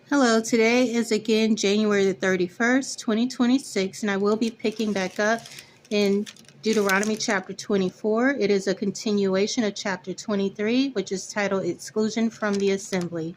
Hello, today is again January the 31st, 2026, and I will be picking back up in Deuteronomy chapter 24. It is a continuation of chapter 23, which is titled Exclusion from the Assembly.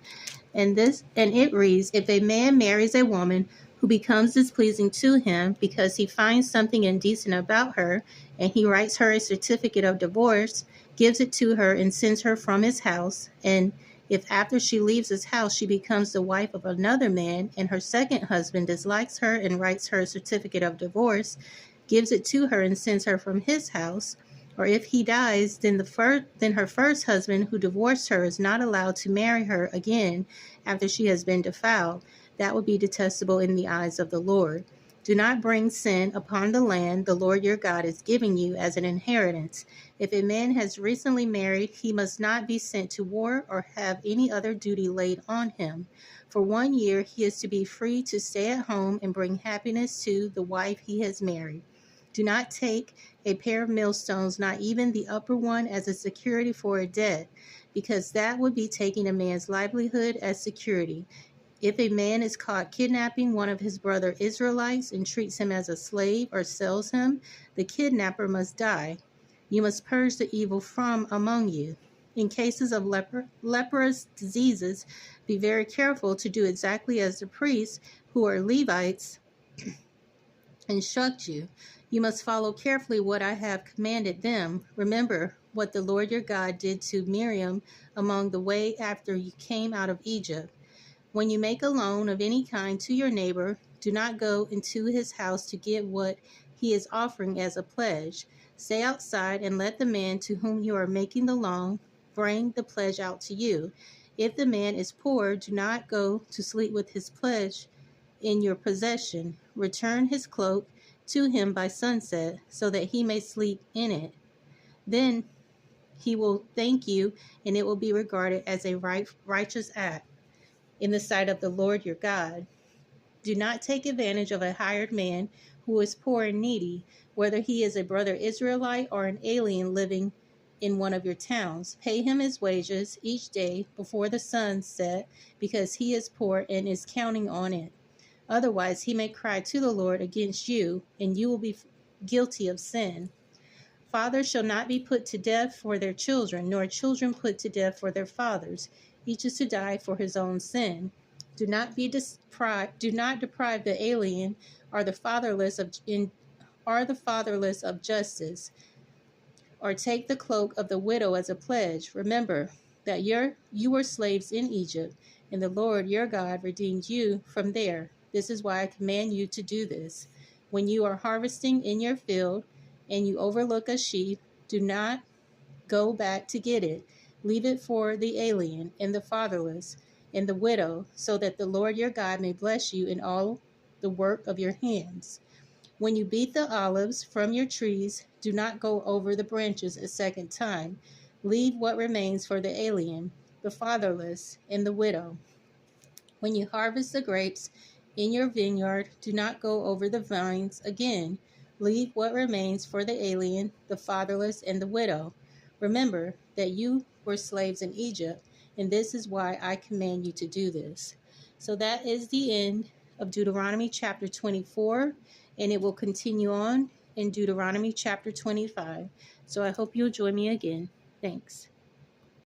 And it reads, if a man marries a woman who becomes displeasing to him because he finds something indecent about her, and he writes her a certificate of divorce, gives it to her, and sends her from his house, and if after she leaves his house she becomes the wife of another man, and her second husband dislikes her and writes her a certificate of divorce, gives it to her and sends her from his house, or if he dies, then her first husband who divorced her is not allowed to marry her again after she has been defiled. That would be detestable in the eyes of the Lord. Do not bring sin upon the land the Lord your God is giving you as an inheritance. If a man has recently married, he must not be sent to war or have any other duty laid on him. For 1 year, he is to be free to stay at home and bring happiness to the wife he has married. Do not take a pair of millstones, not even the upper one, as a security for a debt, because that would be taking a man's livelihood as security. If a man is caught kidnapping one of his brother Israelites and treats him as a slave or sells him, the kidnapper must die. You must purge the evil from among you. In cases of leprous diseases, be very careful to do exactly as the priests, who are Levites, instruct you. You must follow carefully what I have commanded them. Remember what the Lord your God did to Miriam among the way after you came out of Egypt. When you make a loan of any kind to your neighbor, do not go into his house to get what he is offering as a pledge. Stay outside and let the man to whom you are making the loan bring the pledge out to you. If the man is poor, do not go to sleep with his pledge in your possession. Return his cloak to him by sunset, so that he may sleep in it. Then he will thank you, and it will be regarded as a righteous act in the sight of the Lord your God. Do not take advantage of a hired man who is poor and needy, whether he is a brother Israelite or an alien living in one of your towns. Pay him his wages each day before the sun set, because he is poor and is counting on it. Otherwise, he may cry to the Lord against you, and you will be guilty of sin. Fathers shall not be put to death for their children, nor children put to death for their fathers. Each is to die for his own sin. Do not deprive the alien or the fatherless of justice, or take the cloak of the widow as a pledge. Remember that you were slaves in Egypt, and the Lord your God redeemed you from there. This is why I command you to do this. When you are harvesting in your field and you overlook a sheep, do not go back to get it. Leave it for the alien and the fatherless and the widow, so that the Lord your God may bless you in all the work of your hands. When you beat the olives from your trees, do not go over the branches a second time. Leave what remains for the alien, the fatherless, and the widow. When you harvest the grapes in your vineyard, do not go over the vines again. Leave what remains for the alien, the fatherless, and the widow. Remember that you were slaves in Egypt, and this is why I command you to do this. So that is the end of Deuteronomy chapter 24, and it will continue on in Deuteronomy chapter 25. So I hope you'll join me again. Thanks.